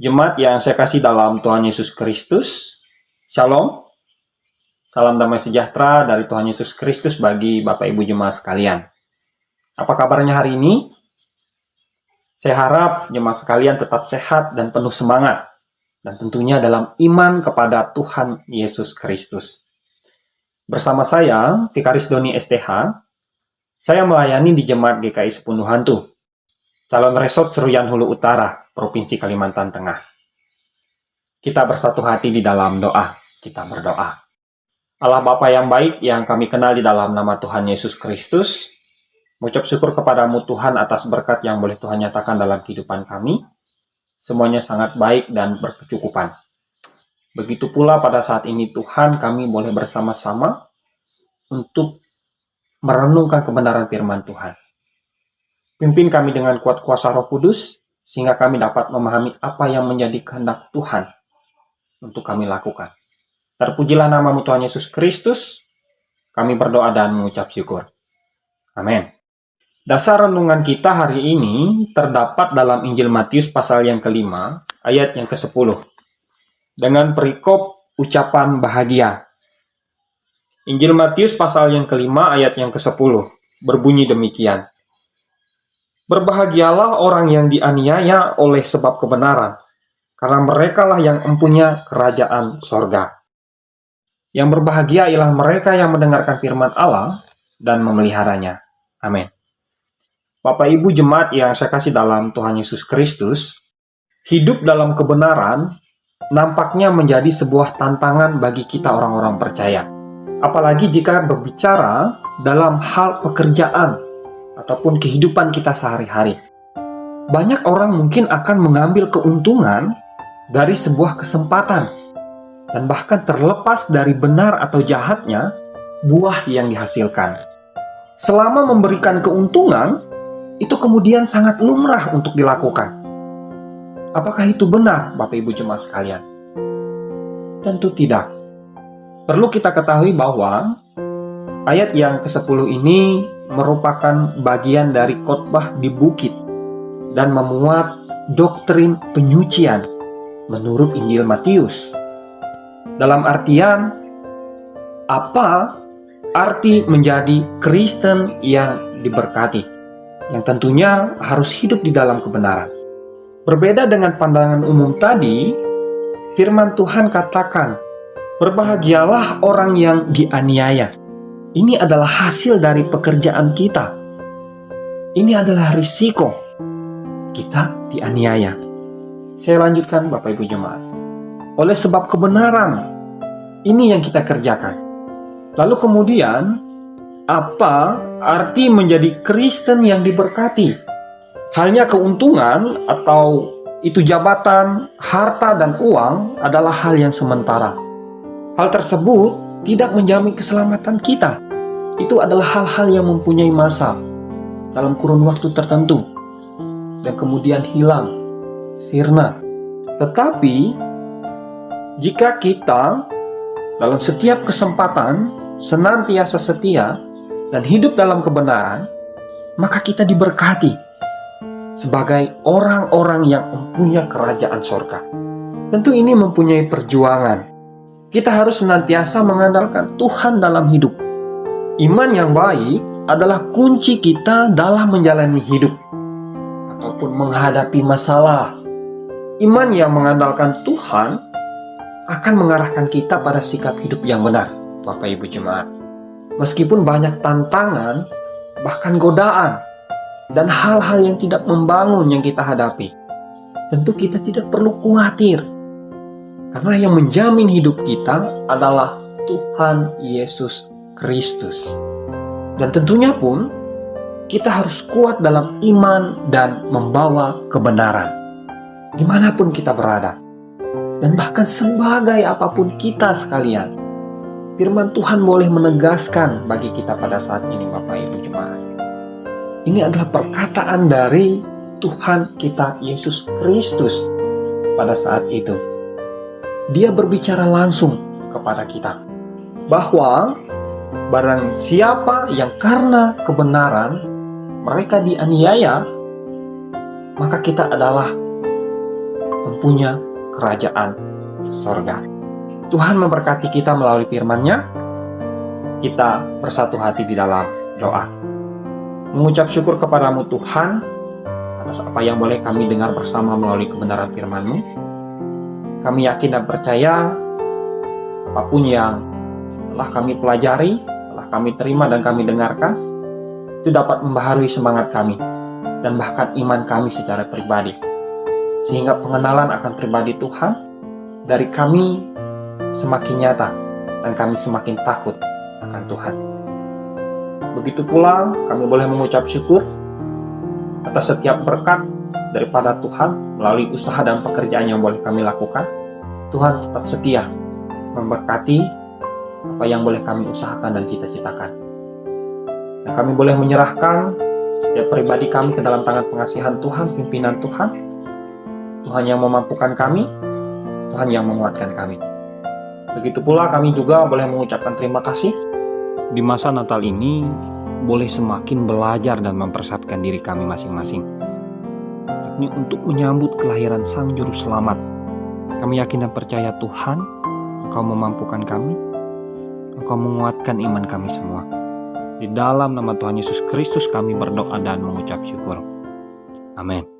Jemaat yang saya kasih dalam Tuhan Yesus Kristus, Shalom, salam damai sejahtera dari Tuhan Yesus Kristus bagi Bapak Ibu jemaat sekalian. Apa kabarnya hari ini? Saya harap jemaat sekalian tetap sehat dan penuh semangat, dan tentunya dalam iman kepada Tuhan Yesus Kristus. Bersama saya, Vikaris Doni STH, saya melayani di Jemaat GKI Sepundu Hantu, Calon Resort Seruyan Hulu Utara, Provinsi Kalimantan Tengah. Kita bersatu hati di dalam doa. Kita berdoa. Allah Bapa yang baik yang kami kenal di dalam nama Tuhan Yesus Kristus, mengucap syukur kepadamu Tuhan atas berkat yang boleh Tuhan nyatakan dalam kehidupan kami. Semuanya sangat baik dan berkecukupan. Begitu pula pada saat ini Tuhan, kami boleh bersama-sama untuk merenungkan kebenaran firman Tuhan. Pimpin kami dengan kuat kuasa Roh Kudus, sehingga kami dapat memahami apa yang menjadi kehendak Tuhan untuk kami lakukan. Terpujilah namamu Tuhan Yesus Kristus, kami berdoa dan mengucap syukur. Amin. Dasar renungan kita hari ini terdapat dalam Injil Matius pasal yang kelima, ayat yang ke-10. Dengan perikop ucapan bahagia. Injil Matius pasal yang kelima, ayat yang ke-10, berbunyi demikian. Berbahagialah orang yang dianiaya oleh sebab kebenaran, karena merekalah yang empunya kerajaan sorga. Yang berbahagia ialah mereka yang mendengarkan firman Allah dan memeliharanya. Amin. Bapak Ibu jemaat yang saya kasih dalam Tuhan Yesus Kristus, hidup dalam kebenaran nampaknya menjadi sebuah tantangan bagi kita orang-orang percaya. Apalagi jika berbicara dalam hal pekerjaan ataupun kehidupan kita sehari-hari. Banyak orang mungkin akan mengambil keuntungan dari sebuah kesempatan, dan bahkan terlepas dari benar atau jahatnya buah yang dihasilkan. Selama memberikan keuntungan, itu kemudian sangat lumrah untuk dilakukan. Apakah itu benar, Bapak Ibu jemaat sekalian? Tentu tidak. Perlu kita ketahui bahwa ayat yang ke-10 ini merupakan bagian dari khotbah di bukit dan memuat doktrin penyucian menurut Injil Matius. Dalam artian, apa arti menjadi Kristen yang diberkati, yang tentunya harus hidup di dalam kebenaran. Berbeda dengan pandangan umum tadi, firman Tuhan katakan, berbahagialah orang yang dianiaya. Ini adalah hasil dari pekerjaan kita. Ini adalah risiko kita dianiaya. Saya lanjutkan Bapak Ibu jemaat. Oleh sebab kebenaran, ini yang kita kerjakan. Lalu kemudian, apa arti menjadi Kristen yang diberkati? Halnya keuntungan atau itu jabatan, harta dan uang adalah hal yang sementara. Hal tersebut tidak menjamin keselamatan kita. Itu adalah hal-hal yang mempunyai masa dalam kurun waktu tertentu dan kemudian hilang, sirna. Tetapi jika kita dalam setiap kesempatan senantiasa setia dan hidup dalam kebenaran, maka kita diberkati sebagai orang-orang yang mempunyai kerajaan sorga. Tentu ini mempunyai perjuangan. Kita harus senantiasa mengandalkan Tuhan dalam hidup. Iman yang baik adalah kunci kita dalam menjalani hidup ataupun menghadapi masalah. Iman yang mengandalkan Tuhan akan mengarahkan kita pada sikap hidup yang benar, Bapak Ibu jemaat. Meskipun banyak tantangan, bahkan godaan, dan hal-hal yang tidak membangun yang kita hadapi, tentu kita tidak perlu khawatir. Karena yang menjamin hidup kita adalah Tuhan Yesus Kristus. Dan tentunya pun kita harus kuat dalam iman dan membawa kebenaran dimanapun kita berada. Dan bahkan sebagai apapun kita sekalian, firman Tuhan boleh menegaskan bagi kita pada saat ini Bapak Ibu jemaat. Ini adalah perkataan dari Tuhan kita Yesus Kristus pada saat itu. Dia berbicara langsung kepada kita bahwa barang siapa yang karena kebenaran mereka dianiaya, maka kita adalah empunya kerajaan sorga. Tuhan memberkati kita melalui firman-Nya. Kita bersatu hati di dalam doa. Mengucap syukur kepadamu Tuhan atas apa yang boleh kami dengar bersama melalui kebenaran firman-Mu. Kami yakin dan percaya apapun yang telah kami pelajari, telah kami terima dan kami dengarkan, itu dapat membaharui semangat kami dan bahkan iman kami secara pribadi. Sehingga pengenalan akan pribadi Tuhan dari kami semakin nyata dan kami semakin takut akan Tuhan. Begitu pula kami boleh mengucap syukur atas setiap berkat daripada Tuhan melalui usaha dan pekerjaan yang boleh kami lakukan. Tuhan tetap setia memberkati apa yang boleh kami usahakan dan cita-citakan. Dan kami boleh menyerahkan setiap pribadi kami ke dalam tangan pengasihan Tuhan, pimpinan Tuhan. Tuhan yang memampukan kami, Tuhan yang menguatkan kami. Begitu pula kami juga boleh mengucapkan terima kasih. Di masa Natal ini boleh semakin belajar dan mempersiapkan diri kami masing-masing. Ini untuk menyambut kelahiran Sang Juru Selamat. Kami yakin dan percaya Tuhan, Engkau memampukan kami, Engkau menguatkan iman kami semua. Di dalam nama Tuhan Yesus Kristus kami berdoa dan mengucap syukur. Amin.